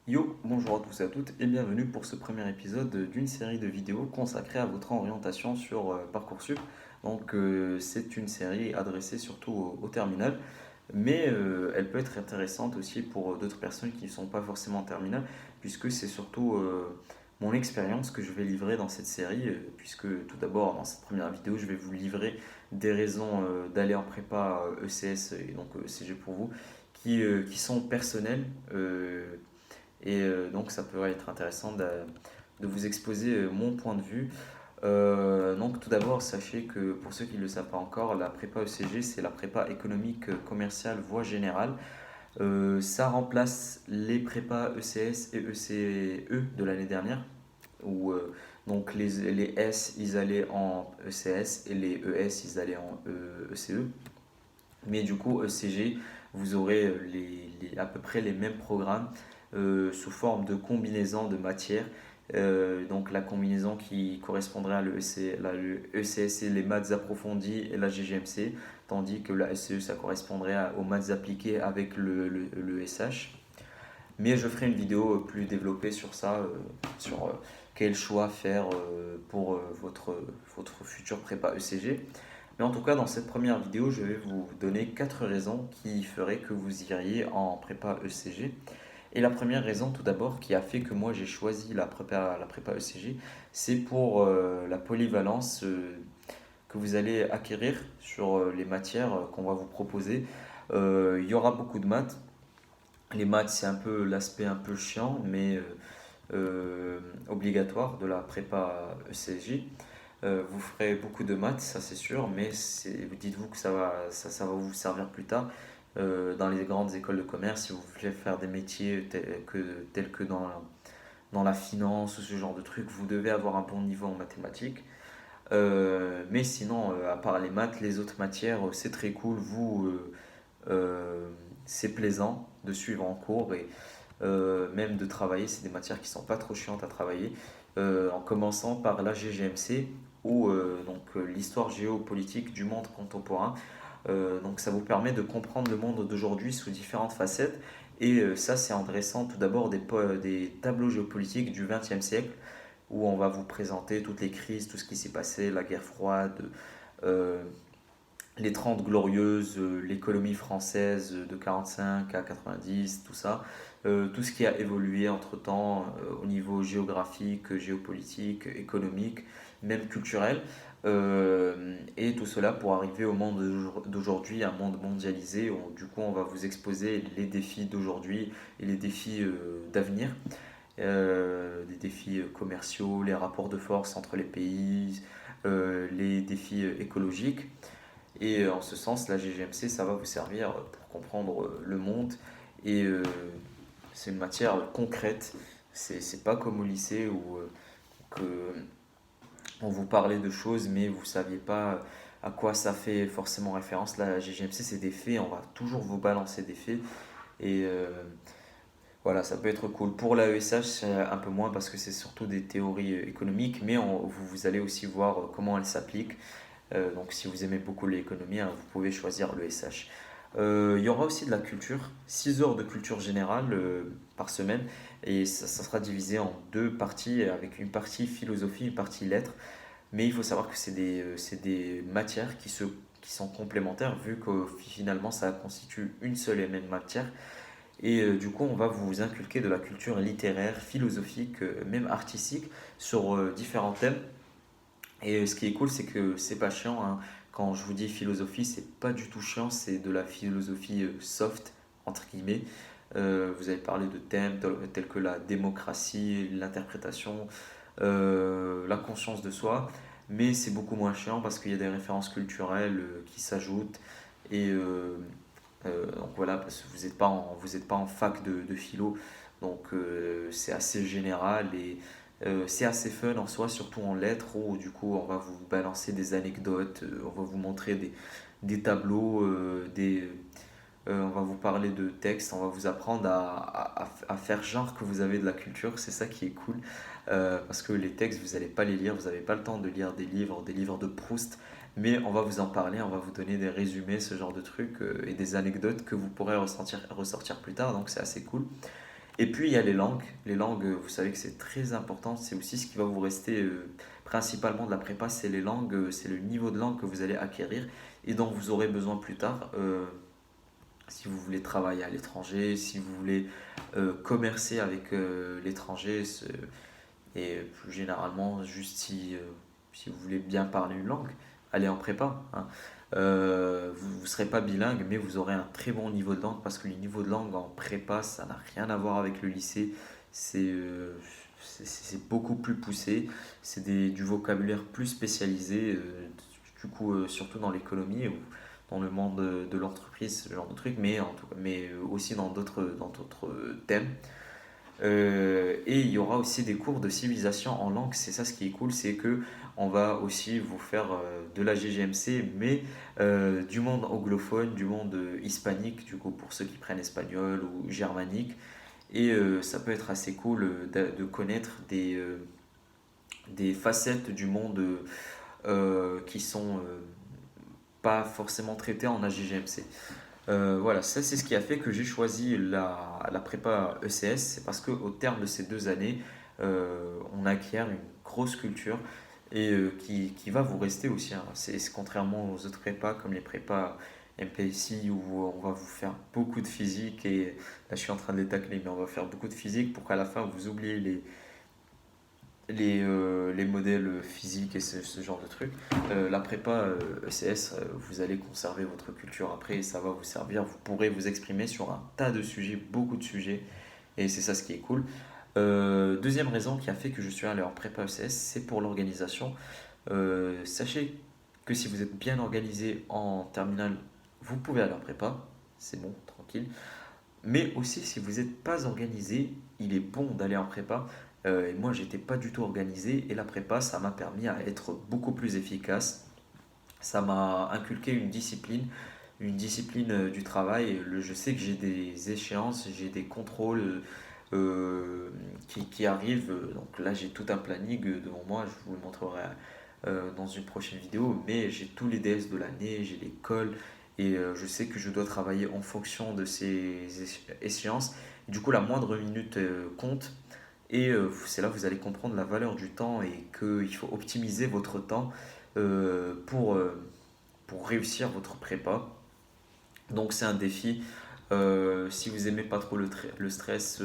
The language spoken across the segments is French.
Yo, bonjour à tous et à toutes et bienvenue pour ce premier épisode d'une série de vidéos consacrée à votre orientation sur Parcoursup. C'est une série adressée surtout au terminal, mais elle peut être intéressante aussi pour d'autres personnes qui ne sont pas forcément en terminale, puisque c'est surtout mon expérience que je vais livrer dans cette série, puisque tout d'abord dans cette première vidéo je vais vous livrer des raisons d'aller en prépa ECS et donc CG pour vous, qui sont personnelles. Donc ça peut être intéressant de vous exposer mon point de vue. Donc tout d'abord, sachez que pour ceux qui ne le savent pas encore, la prépa ECG, c'est la prépa économique commerciale voie générale. Ça remplace les prépas ECS et ECE de l'année dernière, où donc les S, ils allaient en ECS et les ES, ils allaient en ECE. Mais du coup, ECG, vous aurez à peu près les mêmes programmes sous forme de combinaison de matières. Donc la combinaison qui correspondrait à le ECS, c'est les maths approfondies et la GGMC, tandis que la SCE, ça correspondrait aux maths appliquées avec le SH. Mais je ferai une vidéo plus développée sur ça, sur quel choix faire pour votre futur prépa ECG. Mais en tout cas, dans cette première vidéo, je vais vous donner 4 raisons qui feraient que vous iriez en prépa ECG. Et la première raison, tout d'abord, qui a fait que moi j'ai choisi la prépa ECG, c'est pour la polyvalence que vous allez acquérir sur les matières qu'on va vous proposer. Il y aura beaucoup de maths. Les maths, c'est un peu l'aspect un peu chiant, mais obligatoire de la prépa ECG. Vous ferez beaucoup de maths, ça c'est sûr, mais dites-vous que ça va vous servir plus tard dans les grandes écoles de commerce si vous voulez faire des métiers tels que dans la finance ou ce genre de trucs, vous devez avoir un bon niveau en mathématiques. Mais sinon, à part les maths, les autres matières, c'est très cool. C'est plaisant de suivre en cours et même de travailler. C'est des matières qui sont pas trop chiantes à travailler. En commençant par la GGMC ou l'histoire géopolitique du monde contemporain. Donc ça vous permet de comprendre le monde d'aujourd'hui sous différentes facettes. Et ça, c'est en dressant tout d'abord des tableaux géopolitiques du XXe siècle où on va vous présenter toutes les crises, tout ce qui s'est passé, la guerre froide, euh, les 30 glorieuses, l'économie française de 45 à 90, tout ça, tout ce qui a évolué entre-temps au niveau géographique, géopolitique, économique, même culturel, et tout cela pour arriver au monde d'aujourd'hui, un monde mondialisé, où du coup on va vous exposer les défis d'aujourd'hui et les défis d'avenir, des défis commerciaux, les rapports de force entre les pays, les défis écologiques. Et en ce sens, la GGMC, ça va vous servir pour comprendre le monde. Et c'est une matière concrète. C'est pas comme au lycée où que on vous parlait de choses, mais vous saviez pas à quoi ça fait forcément référence. La GGMC, c'est des faits. On va toujours vous balancer des faits. Et voilà, ça peut être cool. Pour la ESH, c'est un peu moins parce que c'est surtout des théories économiques, mais vous allez aussi voir comment elles s'appliquent. Donc si vous aimez beaucoup l'économie, hein, vous pouvez choisir le SH. Il y aura aussi de la culture, 6 heures de culture générale par semaine, et ça sera divisé en deux parties, avec une partie philosophie, une partie lettres. Mais il faut savoir que c'est des matières qui sont complémentaires, vu que finalement ça constitue une seule et même matière. Et du coup, on va vous inculquer de la culture littéraire, philosophique, même artistique, sur différents thèmes. Et ce qui est cool, c'est que c'est pas chiant, hein. Quand je vous dis philosophie, c'est pas du tout chiant, c'est de la philosophie soft, entre guillemets. Vous avez parlé de thèmes tels que la démocratie, l'interprétation, la conscience de soi, mais c'est beaucoup moins chiant parce qu'il y a des références culturelles qui s'ajoutent. Et donc voilà, parce que vous êtes pas en fac de philo, donc c'est assez général et c'est assez fun en soi, surtout en lettres où du coup on va vous balancer des anecdotes, on va vous montrer des tableaux, on va vous parler de textes, on va vous apprendre à faire genre que vous avez de la culture, c'est ça qui est cool. Parce que les textes vous n'allez pas les lire, vous n'avez pas le temps de lire des livres de Proust, mais on va vous en parler, on va vous donner des résumés, ce genre de trucs et des anecdotes que vous pourrez ressortir plus tard, donc c'est assez cool. Et puis il y a les langues. Les langues, vous savez que c'est très important. C'est aussi ce qui va vous rester principalement de la prépa, c'est les langues, c'est le niveau de langue que vous allez acquérir et dont vous aurez besoin plus tard. Si vous voulez travailler à l'étranger, si vous voulez commercer avec l'étranger, et plus généralement, juste si vous voulez bien parler une langue, allez en prépa, hein. Vous ne serez pas bilingue, mais vous aurez un très bon niveau de langue parce que le niveau de langue en prépa, ça n'a rien à voir avec le lycée. C'est c'est beaucoup plus poussé, c'est du vocabulaire plus spécialisé, du coup, surtout dans l'économie ou dans le monde de l'entreprise, ce genre de truc, mais, en tout cas, mais aussi dans d'autres thèmes. Et il y aura aussi des cours de civilisation en langue. C'est ça ce qui est cool, c'est que on va aussi vous faire de la GGMC, mais du monde anglophone, du monde hispanique, du coup pour ceux qui prennent espagnol ou germanique. Et ça peut être assez cool de connaître des facettes du monde qui sont pas forcément traitées en AGGMC. Voilà, ça c'est ce qui a fait que j'ai choisi la prépa ECS. C'est parce qu'au terme de ces 2 années, on acquiert une grosse culture et qui va vous rester aussi, hein. C'est contrairement aux autres prépas comme les prépas MPSI où on va vous faire beaucoup de physique et là je suis en train de les tacler, mais on va faire beaucoup de physique pour qu'à la fin vous oubliez les modèles physiques et ce genre de trucs. La prépa ECS, vous allez conserver votre culture après et ça va vous servir. Vous pourrez vous exprimer sur un tas de sujets, beaucoup de sujets, et c'est ça ce qui est cool. Deuxième raison qui a fait que je suis allé en prépa ECS, c'est pour l'organisation. Sachez que si vous êtes bien organisé en terminale, vous pouvez aller en prépa, c'est bon, tranquille. Mais aussi, si vous n'êtes pas organisé, il est bon d'aller en prépa. Et moi, j'étais pas du tout organisé et la prépa, ça m'a permis à être beaucoup plus efficace. Ça m'a inculqué une discipline du travail. Je sais que j'ai des échéances, j'ai des contrôles qui arrivent. Donc là, j'ai tout un planning devant moi. Je vous le montrerai dans une prochaine vidéo. Mais j'ai tous les DS de l'année, j'ai l'école et je sais que je dois travailler en fonction de ces échéances. Du coup, la moindre minute compte. Et c'est là que vous allez comprendre la valeur du temps et qu'il faut optimiser votre temps euh, pour, euh, pour réussir votre prépa. Donc c'est un défi. Si vous aimez pas trop le stress,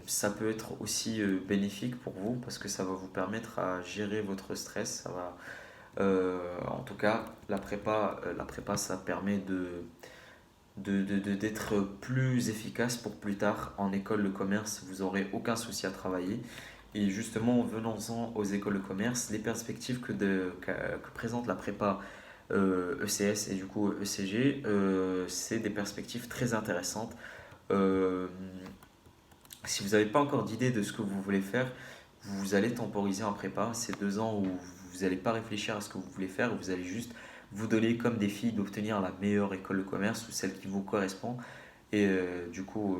ça peut être aussi bénéfique pour vous parce que ça va vous permettre à gérer votre stress. En tout cas, la prépa, ça permet d'être plus efficace pour plus tard. En école de commerce, vous n'aurez aucun souci à travailler. Et justement, venons-en aux écoles de commerce, les perspectives que présente la prépa ECS et du coup ECG, c'est des perspectives très intéressantes. Euh, Si vous n'avez pas encore d'idée de ce que vous voulez faire, vous allez temporiser en prépa. C'est 2 ans où vous n'allez pas réfléchir à ce que vous voulez faire, vous allez juste vous donner comme défi d'obtenir la meilleure école de commerce ou celle qui vous correspond. Et du coup,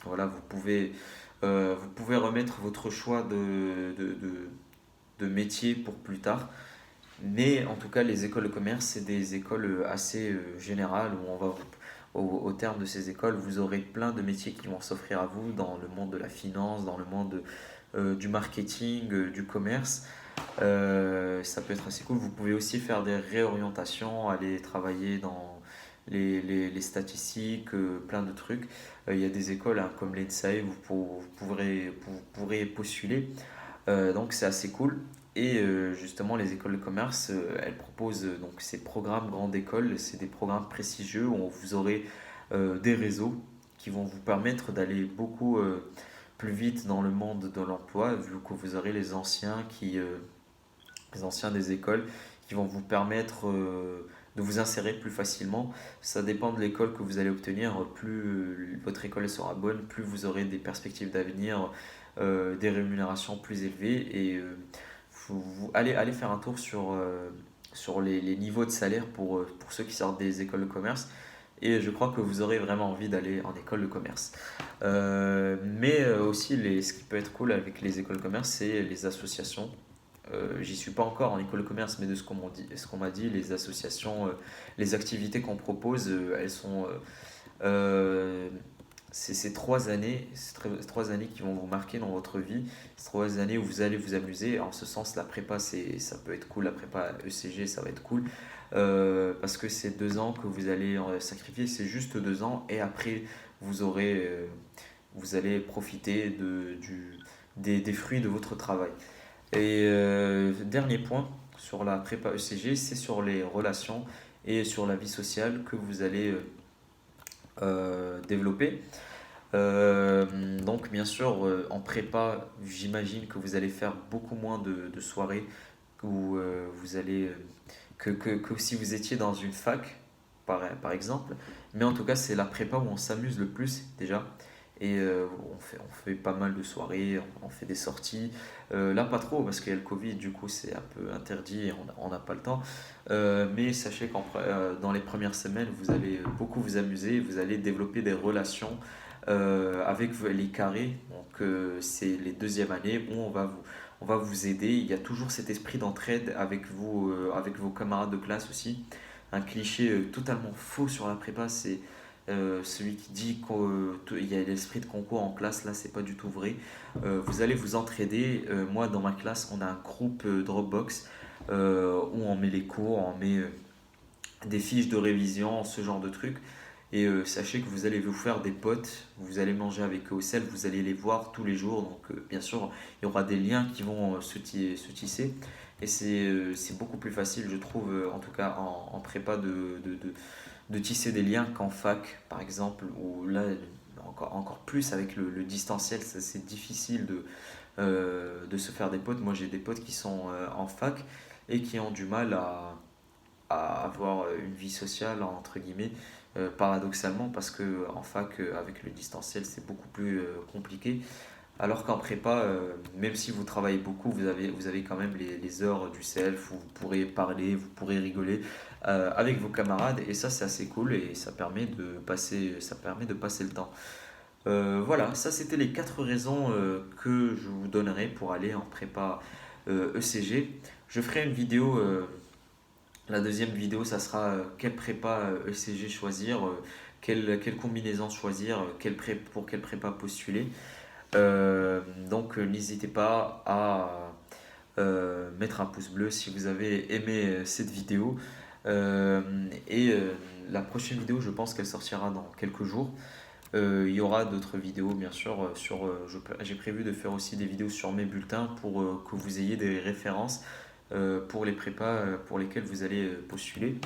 voilà, vous pouvez remettre votre choix de métier pour plus tard. Mais en tout cas, les écoles de commerce, c'est des écoles assez générales où au terme de ces écoles, vous aurez plein de métiers qui vont s'offrir à vous dans le monde de la finance, dans le monde du marketing, du commerce. Ça peut être assez cool. Vous pouvez aussi faire des réorientations, aller travailler dans les statistiques, plein de trucs. Il y a des écoles hein, comme l'ENSAE, vous pourrez postuler. Donc c'est assez cool. Et justement, les écoles de commerce, elles proposent donc ces programmes grande école. C'est des programmes prestigieux où vous aurez des réseaux qui vont vous permettre d'aller beaucoup plus vite dans le monde de l'emploi, vu que vous aurez les anciens des écoles qui vont vous permettre de vous insérer plus facilement. Ça dépend de l'école que vous allez obtenir. Plus votre école sera bonne, plus vous aurez des perspectives d'avenir, des rémunérations plus élevées. Et allez faire un tour sur les niveaux de salaire pour ceux qui sortent des écoles de commerce. Et je crois que vous aurez vraiment envie d'aller en école de commerce. Mais aussi, ce qui peut être cool avec les écoles de commerce, c'est les associations. J'y suis pas encore en école de commerce, mais de ce qu'on m'a dit, les associations, les activités qu'on propose, elles sont euh, c'est ces 3 années, ces 3 années qui vont vous marquer dans votre vie, ces 3 années où vous allez vous amuser. En ce sens, la prépa, ça peut être cool, la prépa ECG, ça va être cool. Parce que c'est 2 ans que vous allez sacrifier, c'est juste 2 ans, et après, vous aurez, vous allez profiter des fruits de votre travail. Et dernier point sur la prépa ECG, c'est sur les relations et sur la vie sociale que vous allez développer. Donc bien sûr, en prépa, j'imagine que vous allez faire beaucoup moins de soirées où vous allez que si vous étiez dans une fac, par exemple. Mais en tout cas, c'est la prépa où on s'amuse le plus déjà. Et on fait pas mal de soirées, on fait des sorties. Là, pas trop parce qu'il y a le Covid, du coup, c'est un peu interdit et on n'a pas le temps. Mais sachez dans les premières semaines, vous allez beaucoup vous amuser, vous allez développer des relations avec les carrés. Donc, c'est les deuxièmes années où on va vous aider. Il y a toujours cet esprit d'entraide avec vous, avec vos camarades de classe aussi. Un cliché totalement faux sur la prépa, c'est celui qui dit qu'il y a l'esprit de concours en classe. Là, c'est pas du tout vrai. Vous allez vous entraider. Moi, dans ma classe, on a un groupe Dropbox où on met les cours, on met des fiches de révision, ce genre de trucs. Et sachez que vous allez vous faire des potes, vous allez manger avec eux au sel, vous allez les voir tous les jours. Donc bien sûr, il y aura des liens qui vont se tisser. Et c'est beaucoup plus facile, je trouve, en tout cas en prépa, de tisser des liens qu'en fac, par exemple, où là, encore plus avec le distanciel, c'est difficile de se faire des potes. Moi, j'ai des potes qui sont en fac et qui ont du mal à avoir une vie sociale, entre guillemets, paradoxalement, parce que en fac, avec le distanciel, c'est beaucoup plus compliqué. Alors qu'en prépa, même si vous travaillez beaucoup, vous avez quand même les heures du self où vous pourrez parler, vous pourrez rigoler avec vos camarades, et ça, c'est assez cool et ça permet de passer le temps. Voilà, ça c'était les 4 raisons que je vous donnerai pour aller en prépa ECG. Je ferai une vidéo. La deuxième vidéo, ça sera quelle prépa ECG choisir, quelle combinaison choisir, pour quelle prépa postuler. Donc n'hésitez pas à mettre un pouce bleu si vous avez aimé cette vidéo. Et la prochaine vidéo, je pense qu'elle sortira dans quelques jours. Il y aura d'autres vidéos, bien sûr. J'ai prévu de faire aussi des vidéos sur mes bulletins pour que vous ayez des références pour les prépas pour lesquels vous allez postuler.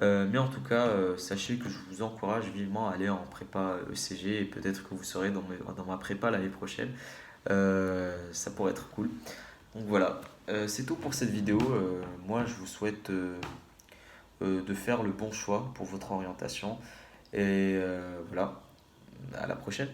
Mais en tout cas, sachez que je vous encourage vivement à aller en prépa ECG, et peut-être que vous serez dans ma prépa l'année prochaine. Ça pourrait être cool. Donc voilà. C'est tout pour cette vidéo. Moi, je vous souhaite de faire le bon choix pour votre orientation. Et voilà, à la prochaine.